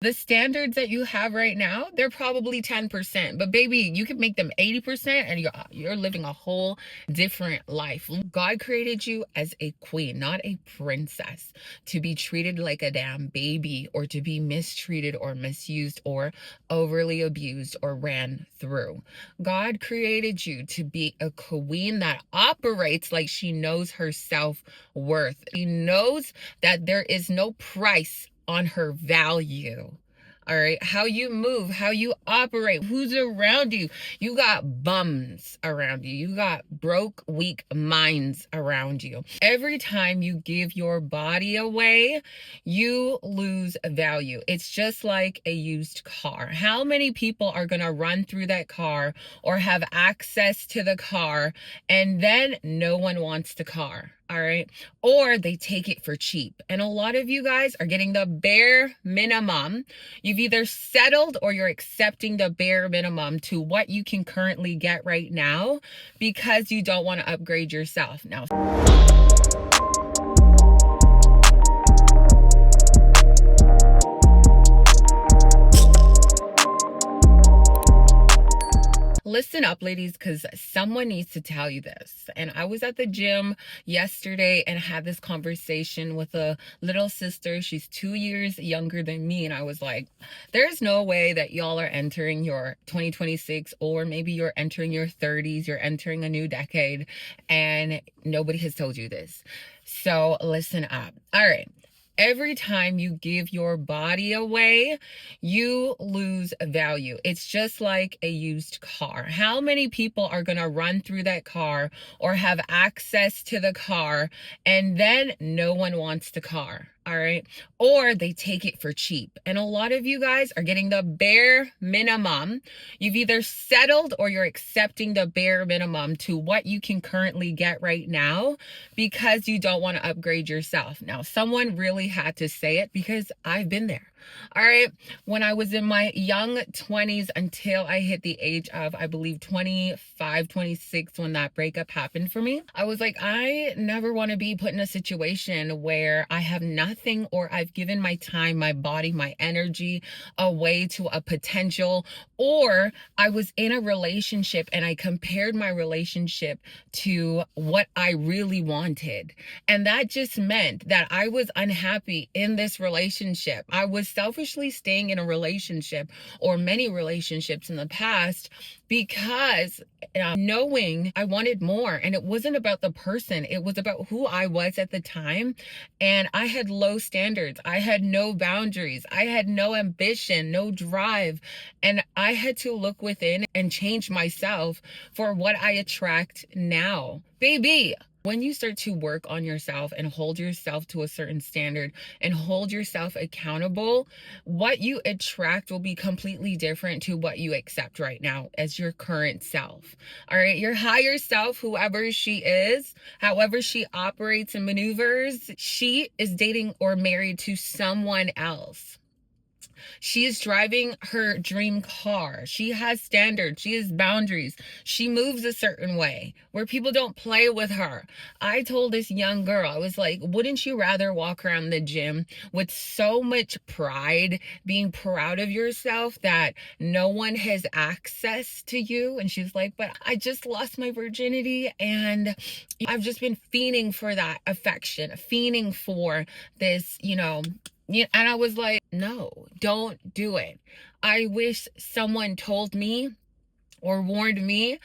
The standards that you have right now, they're probably 10%, but baby, you can make them 80% and you're living a whole different life. God created you as a queen, not a princess, to be treated like a damn baby or to be mistreated or misused or overly abused or ran through. God created you to be a queen that operates like she knows her self-worth. She knows that there is no price on her value. All right, how you move, how you operate, who's around you. You got bums around you. You got broke, weak minds around you. Every time you give your body away, you lose value. It's just like a used car. How many people are going to run through that car or have access to the car and then no one wants the car? All right. Or they take it for cheap. And a lot of you guys are getting the bare minimum. You've either settled or you're accepting the bare minimum to what you can currently get right now because you don't want to upgrade yourself. Now, listen up, ladies, because someone needs to tell you this. And I was at the gym yesterday and had this conversation with a little sister. She's 2 years younger than me. And I was like, there's no way that y'all are entering your 2026, or maybe you're entering your 30s, you're entering a new decade, and nobody has told you this. So listen up. All right. Every time you give your body away, you lose value. It's just like a used car. How many people are going to run through that car or have access to the car and then no one wants the car? All right. Or they take it for cheap. And a lot of you guys are getting the bare minimum. You've either settled or you're accepting the bare minimum to what you can currently get right now because you don't want to upgrade yourself. Now, someone really had to say it because I've been there. All right. When I was in my young 20s until I hit the age of, I believe, 25, 26, when that breakup happened for me, I was like, I never want to be put in a situation where I have nothing or I've given my time, my body, my energy away to a potential, or I was in a relationship and I compared my relationship to what I really wanted. And that just meant that I was unhappy in this relationship. I was selfishly staying in a relationship or many relationships in the past because knowing I wanted more. And it wasn't about the person, it was about who I was at the time. And I had low standards. I had no boundaries. I had no ambition, no drive. And I had to look within and change myself for what I attract now. Baby, when you start to work on yourself and hold yourself to a certain standard and hold yourself accountable, what you attract will be completely different to what you accept right now as your current self. All right, your higher self, whoever she is, however she operates and maneuvers, she is dating or married to someone else. She is driving her dream car. She has standards. She has boundaries. She moves a certain way where people don't play with her. I told this young girl, I was like, wouldn't you rather walk around the gym with so much pride, being proud of yourself that no one has access to you? And she's like, but I just lost my virginity and I've just been fiending for that affection, fiending for this, yeah, and I was like, no, don't do it. I wish someone told me or warned me,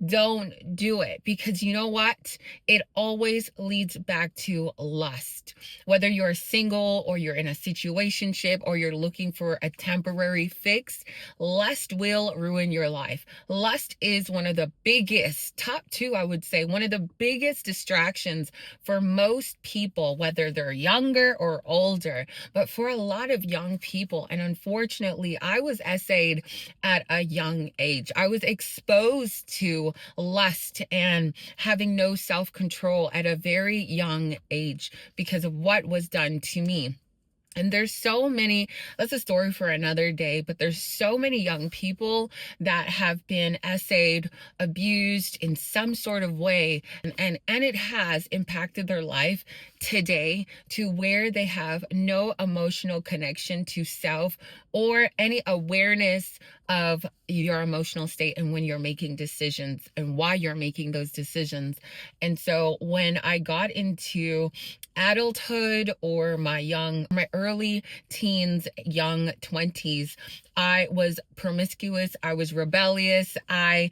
don't do it, because you know what? It always leads back to lust. Whether you're single or you're in a situationship or you're looking for a temporary fix, lust will ruin your life. Lust is one of the biggest, top two, I would say, one of the biggest distractions for most people, whether they're younger or older. But for a lot of young people, and unfortunately, I was essayed at a young age. I was exposed to lust and having no self-control at a very young age because of what was done to me. And there's so many, that's a story for another day, but there's so many young people that have been essayed, abused in some sort of way, and it has impacted their life today to where they have no emotional connection to self or any awareness of your emotional state and when you're making decisions and why you're making those decisions. And so when I got into adulthood or my early teens, young 20s, I was promiscuous, I was rebellious, I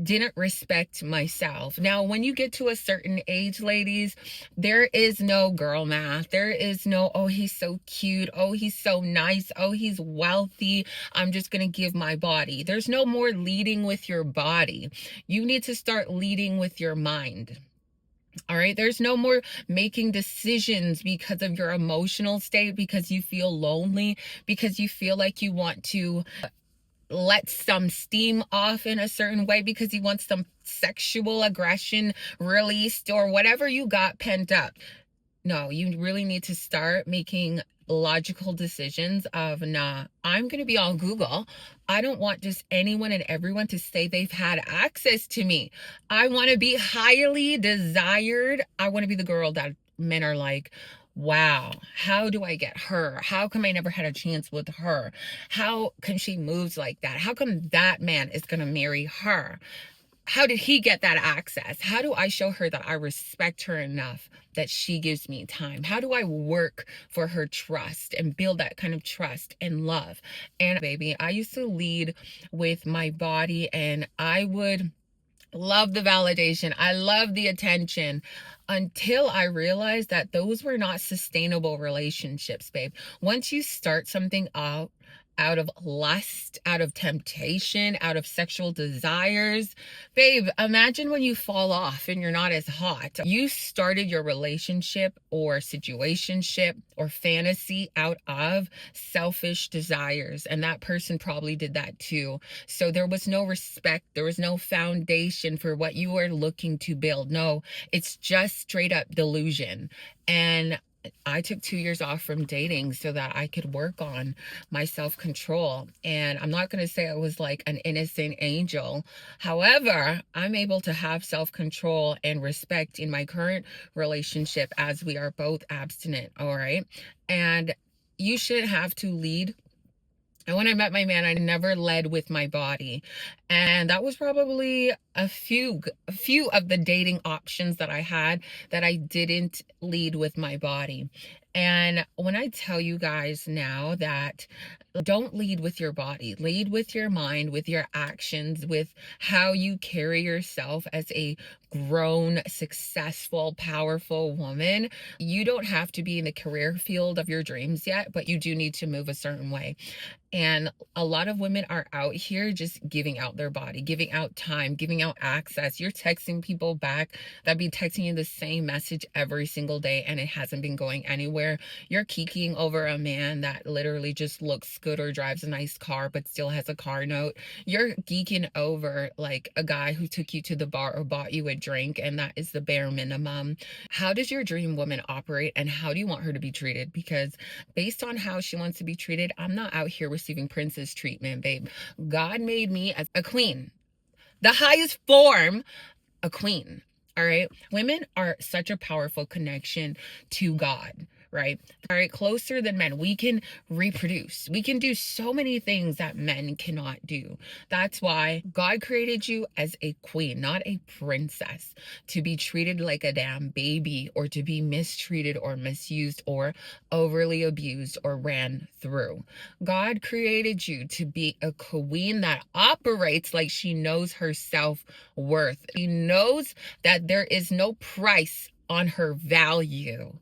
didn't respect myself. Now, when you get to a certain age, ladies, there is no girl math. There is no, oh, he's so cute. Oh, he's so nice. Oh, he's wealthy. I'm just going to give my body. There's no more leading with your body. You need to start leading with your mind. All right. There's no more making decisions because of your emotional state, because you feel lonely, because you feel like you want to let some steam off in a certain way, because you want some sexual aggression released or whatever you got pent up. No, you really need to start making logical decisions of, nah, I'm going to be on Google. I don't want just anyone and everyone to say they've had access to me. I want to be highly desired. I want to be the girl that men are like, wow, how do I get her? How come I never had a chance with her? How come she moves like that? How come that man is going to marry her? How did he get that access? How do I show her that I respect her enough that she gives me time? How do I work for her trust and build that kind of trust and love? And baby, I used to lead with my body, and I would love the validation. I love the attention, until I realized that those were not sustainable relationships, babe. Once you start something out of lust, out of temptation, out of sexual desires, babe, imagine when you fall off and you're not as hot. You started your relationship or situationship or fantasy out of selfish desires, and that person probably did that too. So there was no respect, there was no foundation for what you were looking to build. No, it's just straight up delusion. And I took 2 years off from dating so that I could work on my self-control. And I'm not going to say I was like an innocent angel. However, I'm able to have self-control and respect in my current relationship as we are both abstinent. All right. And you shouldn't have to lead. And when I met my man, I never led with my body. And that was probably a few of the dating options that I had, that I didn't lead with my body. And when I tell you guys now that don't lead with your body, lead with your mind, with your actions, with how you carry yourself as a grown, successful, powerful woman. You don't have to be in the career field of your dreams yet, but you do need to move a certain way. And a lot of women are out here just giving out their body, giving out time, giving out access. You're texting people back that be texting you the same message every single day, and it hasn't been going anywhere. You're kikiing over a man that literally just looks good or drives a nice car but still has a car note. You're geeking over like a guy who took you to the bar or bought you a drink, and that is the bare minimum. How does your dream woman operate, and how do you want her to be treated? Because based on how she wants to be treated, I'm not out here receiving princess treatment, babe. God made me as a queen, the highest form, a queen. All right. Women are such a powerful connection to God, right? All right. Closer than men. We can reproduce. We can do so many things that men cannot do. That's why God created you as a queen, not a princess, to be treated like a damn baby, or to be mistreated or misused or overly abused or ran through. God created you to be a queen that operates like she knows her self-worth. She knows that there is no price on her value.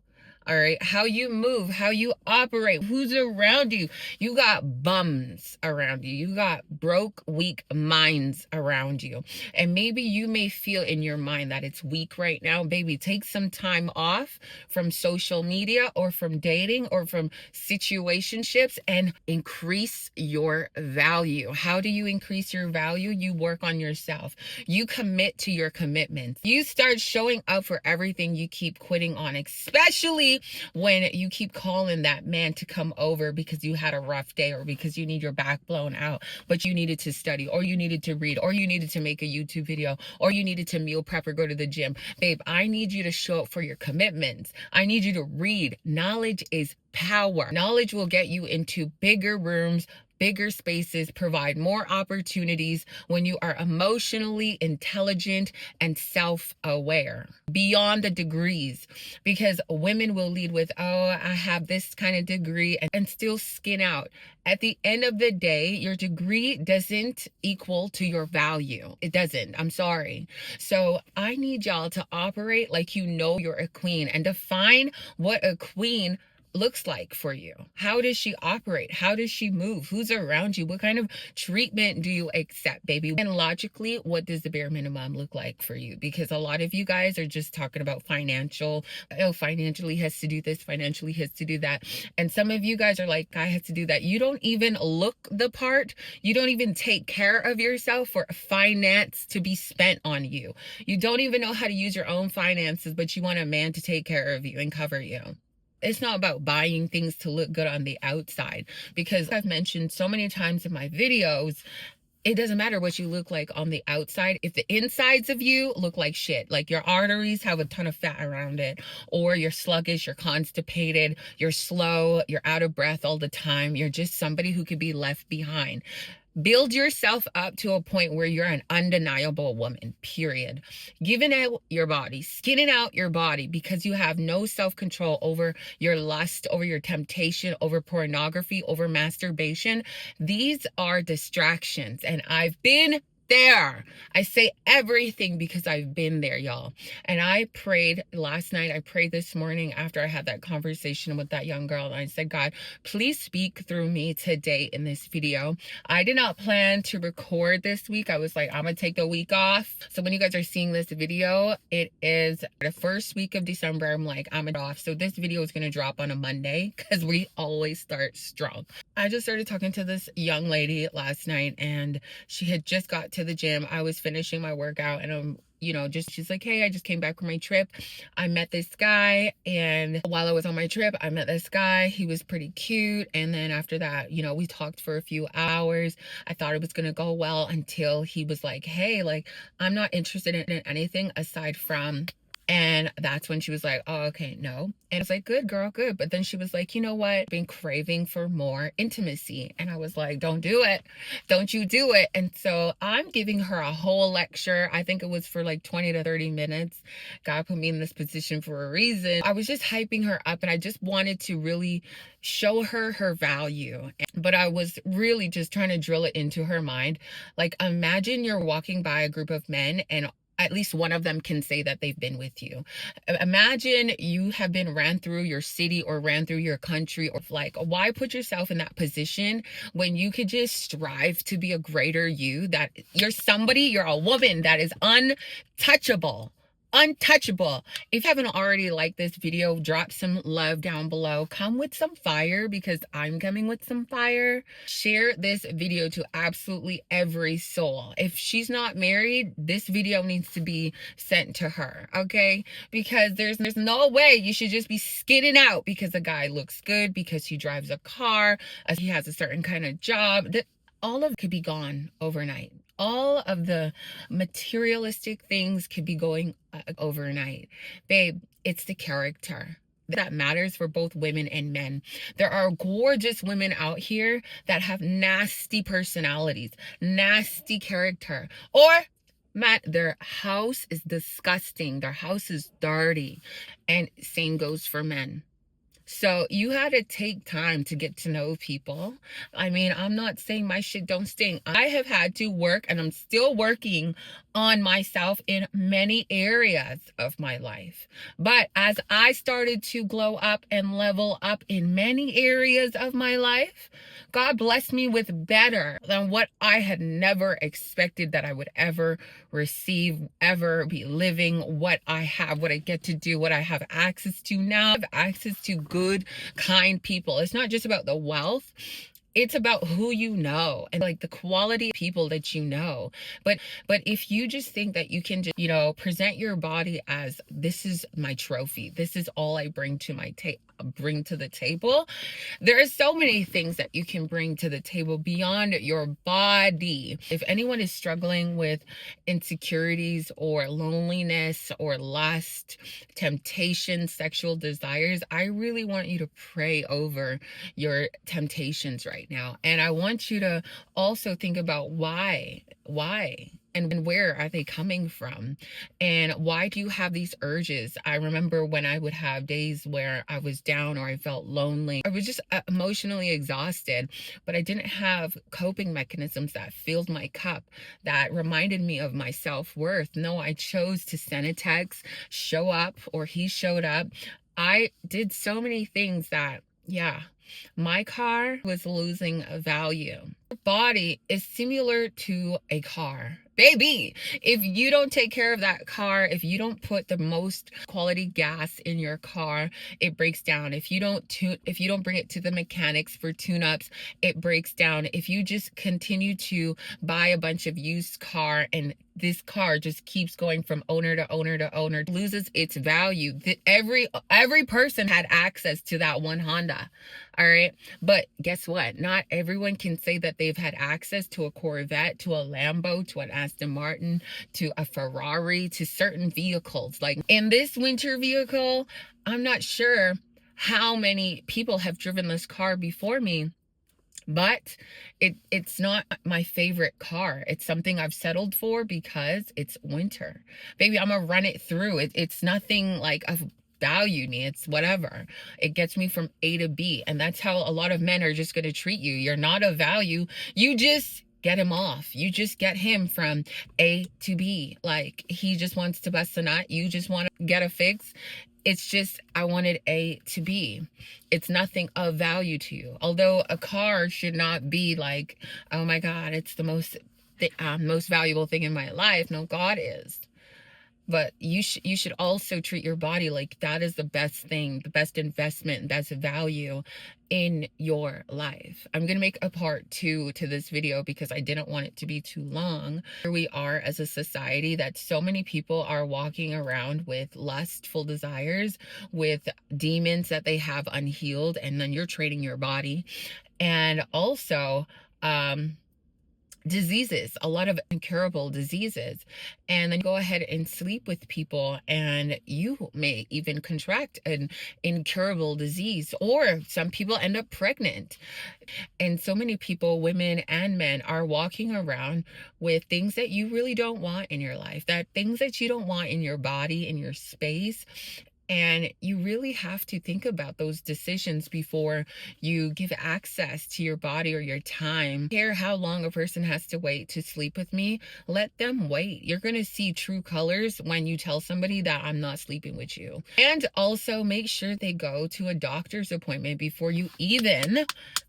All right. How you move, how you operate, who's around you. You got bums around you. You got broke, weak minds around you. And maybe you may feel in your mind that it's weak right now. Baby, take some time off from social media or from dating or from situationships and increase your value. How do you increase your value? You work on yourself. You commit to your commitments. You start showing up for everything you keep quitting on, especially especially when you keep calling that man to come over because you had a rough day or because you need your back blown out, but you needed to study or you needed to read or you needed to make a YouTube video or you needed to meal prep or go to the gym. Babe, I need you to show up for your commitments. I need you to read. Knowledge is power. Knowledge will get you into bigger rooms, bigger spaces, provide more opportunities when you are emotionally intelligent and self-aware beyond the degrees, because women will lead with, oh, I have this kind of degree, and still skin out. At the end of the day, your degree doesn't equal to your value. It doesn't. I'm sorry. So I need y'all to operate like you know you're a queen and define what a queen looks like for you. How does she operate? How does she move? Who's around you? What kind of treatment do you accept, baby? And logically, what does the bare minimum look like for you? Because a lot of you guys are just talking about financial. Oh, financially has to do this, financially has to do that. And some of you guys are like, I have to do that. You don't even look the part. You don't even take care of yourself for finance to be spent on you. You don't even know how to use your own finances, but you want a man to take care of you and cover you. It's not about buying things to look good on the outside, because I've mentioned so many times in my videos, it doesn't matter what you look like on the outside if the insides of you look like shit, like your arteries have a ton of fat around it, or you're sluggish, you're constipated, you're slow, you're out of breath all the time, you're just somebody who could be left behind. Build yourself up to a point where you're an undeniable woman, period. Giving out your body, skinning out your body because you have no self-control over your lust, over your temptation, over pornography, over masturbation. These are distractions, and I've been there. I say everything because I've been there, y'all. And I prayed last night. I prayed this morning after I had that conversation with that young girl. And I said, God, please speak through me today in this video. I did not plan to record this week. I was like, I'm going to take the week off. So when you guys are seeing this video, it is the first week of December. I'm like, I'm off. So this video is going to drop on a Monday because we always start strong. I just started talking to this young lady last night, and she had just got to the gym. I was finishing my workout, and she's like, hey, I just came back from my trip. I met this guy, and while I was on my trip, I met this guy. He was pretty cute. And then after that, we talked for a few hours. I thought it was going to go well until he was like, hey, like, I'm not interested in anything aside from. And that's when she was like, oh, okay, no. And I was like, good, girl, good. But then she was like, you know what? I've been craving for more intimacy. And I was like, don't do it. Don't you do it. And so I'm giving her a whole lecture. I think it was for like 20 to 30 minutes. God put me in this position for a reason. I was just hyping her up, and I just wanted to really show her her value. But I was really just trying to drill it into her mind. Like, imagine you're walking by a group of men, and at least one of them can say that they've been with you. Imagine you have been ran through your city or ran through your country, or like, why put yourself in that position when you could just strive to be a greater you, that you're somebody, you're a woman that is untouchable. Untouchable. If you haven't already liked this video, drop some love down below. Come with some fire, because I'm coming with some fire. Share this video to absolutely every soul. If she's not married, this video needs to be sent to her, okay? Because there's no way you should just be skinning out because a guy looks good, because he drives a car, he has a certain kind of job. That all of it could be gone overnight. All of the materialistic things could be going overnight. Babe, it's the character that matters for both women and men. There are gorgeous women out here that have nasty personalities, nasty character, or their house is disgusting. Their house is dirty. And same goes for men. So you had to take time to get to know people. I mean, I'm not saying my shit don't stink. I have had to work, and I'm still working on myself in many areas of my life. But as I started to glow up and level up in many areas of my life, God blessed me with better than what I had never expected that I would ever receive, ever be living, what I have, what I get to do, what I have access to now. I have access to good, kind people. It's not just about the wealth. It's about who you know and like the quality of people that you know. But if you just think that you can just, present your body as, this is my trophy, this is all I bring to bring to the table. There are so many things that you can bring to the table beyond your body. If anyone is struggling with insecurities or loneliness or lust, temptation, sexual desires, I really want you to pray over your temptations right now. And I want you to also think about why and where are they coming from, and why do you have these urges? I remember when I would have days where I was down or I felt lonely, I was just emotionally exhausted, but I didn't have coping mechanisms that filled my cup, that reminded me of my self-worth. No, I chose to send a text, show up, or he showed up. I did so many things that, yeah, my car was losing value. Your body is similar to a car. Baby, if you don't take care of that car, if you don't put the most quality gas in your car, it breaks down. If you don't bring it to the mechanics for tune-ups, it breaks down. If you just continue to buy a bunch of used car and this car just keeps going from owner to owner to owner, loses its value. Every person had access to that one Honda. All right. But guess what? Not everyone can say that they've had access to a Corvette, to a Lambo, to an Aston Martin, to a Ferrari, to certain vehicles. Like in this winter vehicle, I'm not sure how many people have driven this car before me, but it's not my favorite car. It's something I've settled for because it's winter. Baby, I'm gonna run it through. It's nothing like of value me. It's whatever. It gets me from A to B. And that's how a lot of men are just gonna treat you. You're not of value. You just get him off. You just get him from A to B. Like he just wants to bust a nut. You just want to get a fix. It's just, I wanted A to B. It's nothing of value to you. Although a car should not be like, oh my God, it's the most valuable thing in my life. No, God is. But you should also treat your body like that is the best thing, the best investment, that's value in your life. I'm going to make a part 2 to this video because I didn't want it to be too long. Here we are as a society that so many people are walking around with lustful desires, with demons that they have unhealed, and then you're training your body. And also, diseases, a lot of incurable diseases, and then go ahead and sleep with people and you may even contract an incurable disease, or some people end up pregnant. And so many people, women and men, are walking around with things that you really don't want in your life, that things that you don't want in your body, in your space. And you really have to think about those decisions before you give access to your body or your time. I don't care how long a person has to wait to sleep with me, let them wait. You're going to see true colors when you tell somebody that I'm not sleeping with you. And also make sure they go to a doctor's appointment before you even,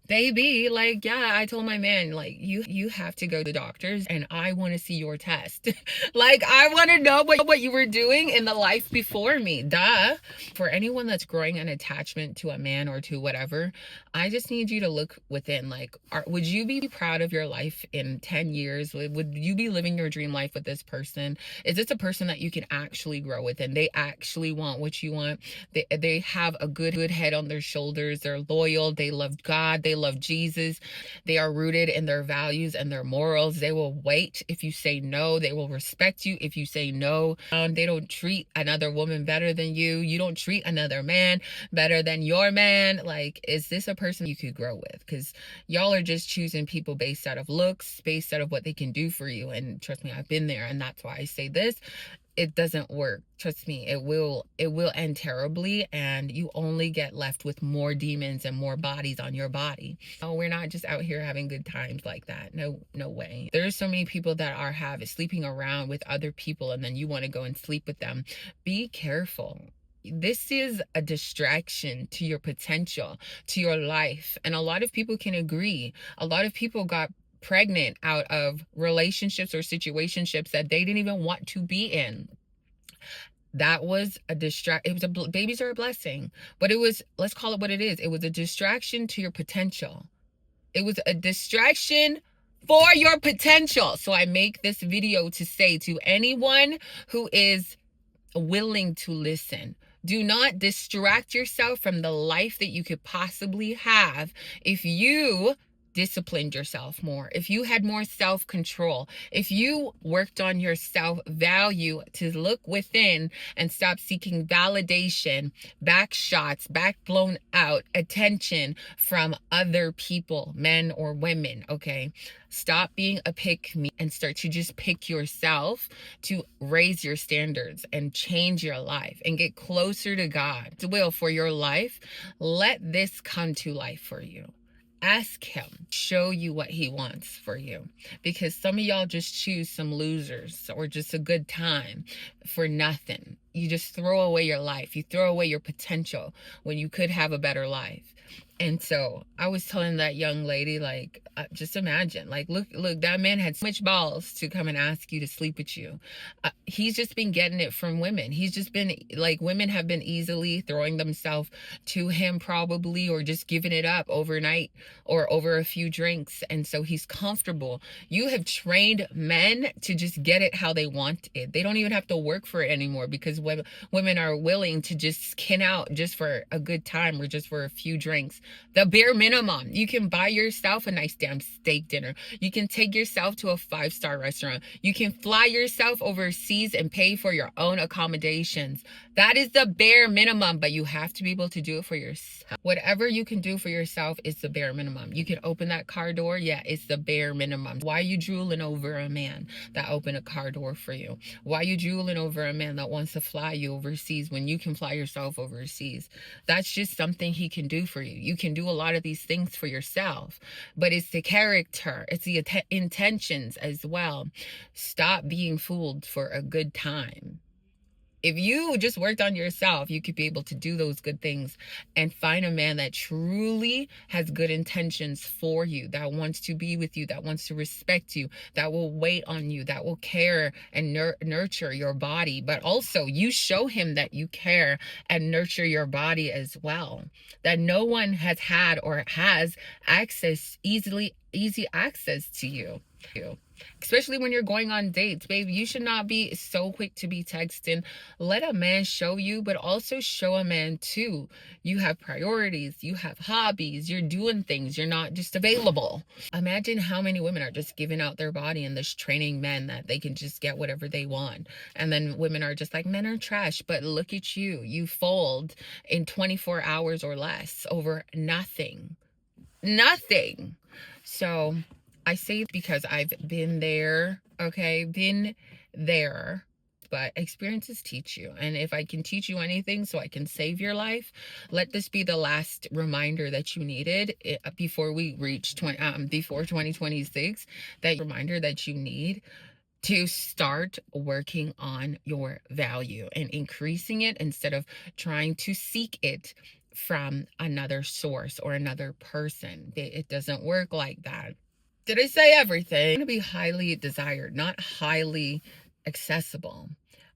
baby, like, yeah, I told my man, like, you have to go to the doctors and I want to see your test. Like, I want to know what you were doing in the life before me. Duh. For anyone that's growing an attachment to a man or to whatever, I just need you to look within. Like, would you be proud of your life in 10 years? Would you be living your dream life with this person? Is this a person that you can actually grow with and they actually want what you want? They have a good head on their shoulders. They're loyal. They love God. They love Jesus. They are rooted in their values and their morals. They will wait if you say no. They will respect you if you say no. They don't treat another woman better than you. You don't treat another man better than your man. Like, is this a person you could grow with? Because y'all are just choosing people based out of looks, based out of what they can do for you. And trust me, I've been there, and that's why I say this. It doesn't work. Trust me, it will end terribly, and you only get left with more demons and more bodies on your body. Oh, we're not just out here having good times like that. No way. There's so many people that are sleeping around with other people, and then you want to go and sleep with them. Be careful. This is a distraction to your potential, to your life. And a lot of people can agree. A lot of people got pregnant out of relationships or situationships that they didn't even want to be in. That was a babies are a blessing, but it was, let's call it what it is. It was a distraction to your potential. It was a distraction for your potential. So I make this video to say to anyone who is willing to listen, do not distract yourself from the life that you could possibly have if you disciplined yourself more, if you had more self-control, if you worked on your self-value to look within and stop seeking validation, back shots, back blown out attention from other people, men or women, okay? Stop being a pick me and start to just pick yourself to raise your standards and change your life and get closer to God's will for your life. Let this come to life for you. Ask him, show you what he wants for you. Because some of y'all just choose some losers or just a good time for nothing. You just throw away your life. You throw away your potential when you could have a better life. And so I was telling that young lady, like, just imagine, like, look, that man had so much balls to come and ask you to sleep with you. He's just been getting it from women. He's just been like, women have been easily throwing themselves to him probably, or just giving it up overnight or over a few drinks. And so he's comfortable. You have trained men to just get it how they want it. They don't even have to work for it anymore because women are willing to just skin out just for a good time or just for a few drinks. The bare minimum. You can buy yourself a nice damn steak dinner. You can take yourself to a 5-star restaurant. You can fly yourself overseas and pay for your own accommodations. That is the bare minimum, but you have to be able to do it for yourself. Whatever you can do for yourself is the bare minimum. You can open that car door. Yeah, it's the bare minimum. Why are you drooling over a man that opened a car door for you? Why are you drooling over a man that wants to fly you overseas when you can fly yourself overseas? That's just something he can do for you. You can do a lot of these things for yourself, but it's the character, it's the intentions as well. Stop being fooled for a good time. If you just worked on yourself, you could be able to do those good things and find a man that truly has good intentions for you, that wants to be with you, that wants to respect you, that will wait on you, that will care and nurture your body. But also you show him that you care and nurture your body as well, that no one has had or has easy access to you. Especially when you're going on dates, babe, you should not be so quick to be texting. Let a man show you, but also show a man too. You have priorities, you have hobbies, you're doing things, you're not just available. Imagine how many women are just giving out their body and this training men that they can just get whatever they want. And then women are just like, men are trash, but look at you. You fold in 24 hours or less over nothing. Nothing. So I say because I've been there, okay? Been there. But experiences teach you. And if I can teach you anything so I can save your life, let this be the last reminder that you needed before we reach before 2026, that reminder that you need to start working on your value and increasing it instead of trying to seek it from another source or another person. It doesn't work like that. Did I say everything? To be highly desired, not highly accessible.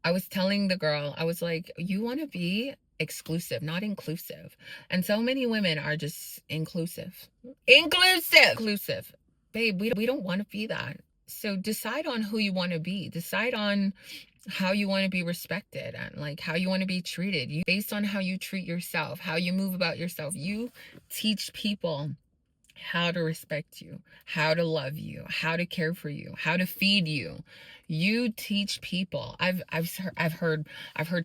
I was telling the girl, I was like, you want to be exclusive, not inclusive. And so many women are just inclusive. Babe, we don't want to be that. So decide on who you want to be. Decide on how you want to be respected and like how you want to be treated. Based on how you treat yourself, how you move about yourself, you teach people how to respect you, how to love you, how to care for you, how to feed you. You teach people. I've heard,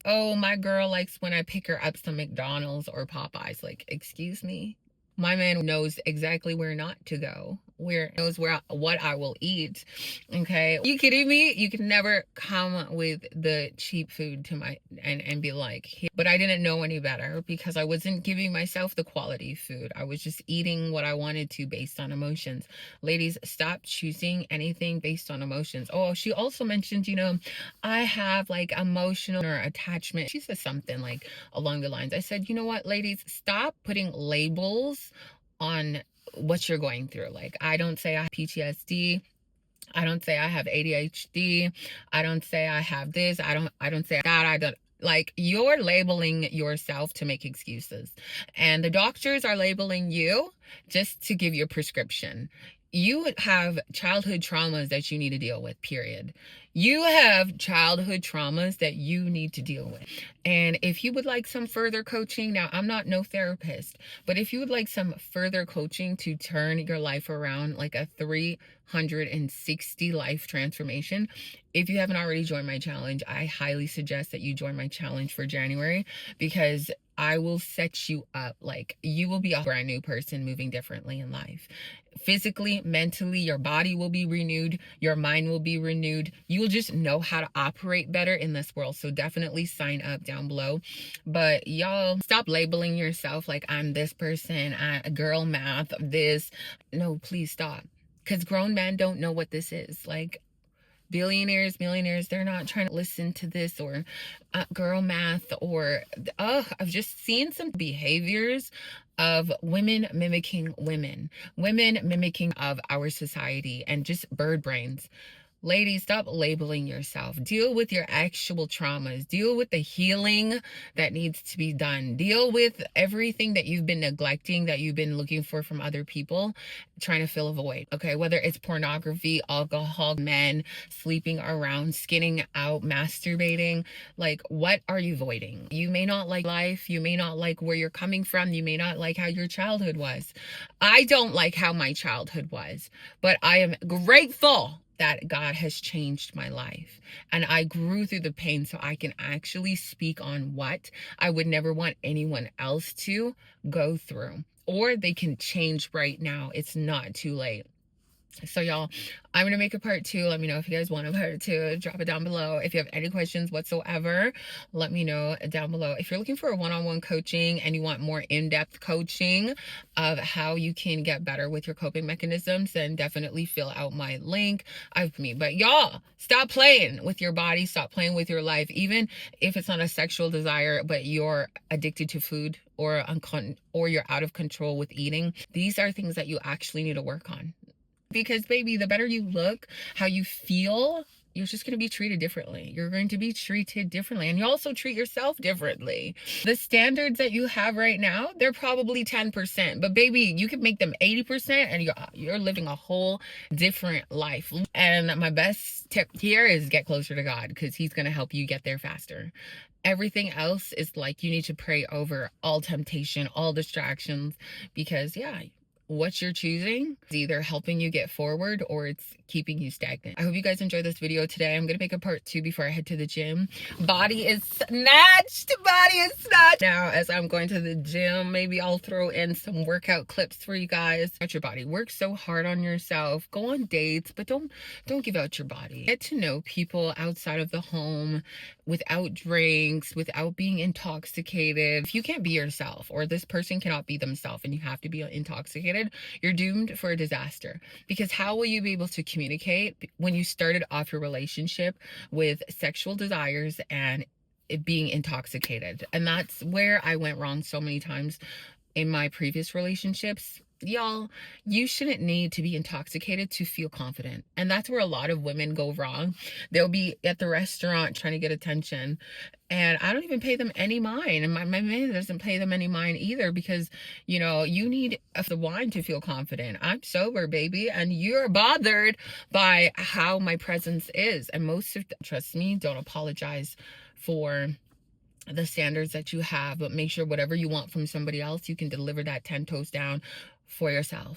oh, my girl likes when I pick her up some McDonald's or Popeyes. Like, excuse me? My man knows exactly where not to go, knows what I will eat. Okay, you kidding me? You can never come with the cheap food to and be like, but I didn't know any better because I wasn't giving myself the quality food. I was just eating what I wanted to based on emotions. Ladies, stop choosing anything based on emotions. Oh, she also mentioned, I have like emotional or attachment. She said something like along the lines. I said, you know what, ladies, stop putting labels on what you're going through. Like, I don't say I have PTSD. I don't say I have ADHD. I don't say I have this. I don't say that. Like, you're labeling yourself to make excuses, and the doctors are labeling you just to give you a prescription. You have childhood traumas that you need to deal with, period. You have childhood traumas that you need to deal with. And if you would like some further coaching, now I'm not no therapist, but if you would like some further coaching to turn your life around, like a 360 life transformation, if you haven't already joined my challenge, I highly suggest that you join my challenge for January, because I will set you up. Like, you will be a brand new person moving differently in life. Physically, mentally, your body will be renewed, your mind will be renewed. You will just know how to operate better in this world. So definitely sign up down below. But y'all, stop labeling yourself like, I'm this person, I girl math, this. No, please stop. Because grown men don't know what this is. Like, billionaires, millionaires, they're not trying to listen to this, or girl math, or I've just seen some behaviors of women mimicking women mimicking of our society, and just bird brains. Ladies, stop labeling yourself. Deal with your actual traumas. Deal with the healing that needs to be done. Deal with everything that you've been neglecting, that you've been looking for from other people, trying to fill a void. Okay, whether it's pornography, alcohol, men, sleeping around, skinning out, masturbating. Like, what are you voiding? You may not like life. You may not like where you're coming from. You may not like how your childhood was. I don't like how my childhood was, but I am grateful that God has changed my life, and I grew through the pain, so I can actually speak on what I would never want anyone else to go through, or they can change right now. It's not too late. So y'all, I'm gonna make a part 2. Let me know if you guys want a part 2. Drop it down below. If you have any questions whatsoever, let me know down below. If you're looking for a one-on-one coaching and you want more in-depth coaching of how you can get better with your coping mechanisms, then definitely fill out my link. But y'all, stop playing with your body. Stop playing with your life. Even if it's not a sexual desire, but you're addicted to food, or you're out of control with eating, these are things that you actually need to work on. Because baby, the better you look, how you feel, you're just going to be treated differently. You're going to be treated differently, and you also treat yourself differently. The standards that you have right now, they're probably 10%, but baby, you can make them 80%, and you're living a whole different life. And my best tip here is get closer to God, because he's going to help you get there faster. Everything else is like, you need to pray over all temptation, all distractions, because what you're choosing is either helping you get forward, or it's keeping you stagnant. I hope you guys enjoyed this video today. I'm gonna make a part 2 before I head to the gym. Body is snatched. Now, as I'm going to the gym, maybe I'll throw in some workout clips for you guys. Out your body. Work so hard on yourself. Go on dates, but don't give out your body. Get to know people outside of the home, without drinks, without being intoxicated. If you can't be yourself, or this person cannot be themselves, and you have to be intoxicated, you're doomed for a disaster. Because how will you be able to communicate when you started off your relationship with sexual desires and it being intoxicated? And that's where I went wrong so many times in my previous relationships. Y'all, you shouldn't need to be intoxicated to feel confident. And that's where a lot of women go wrong. They'll be at the restaurant trying to get attention, and I don't even pay them any mind, and my man doesn't pay them any mind either, because you need the wine to feel confident. I'm sober, baby, and you're bothered by how my presence is. And most of trust me, don't apologize for the standards that you have, but make sure whatever you want from somebody else, you can deliver that 10 toes down for yourself.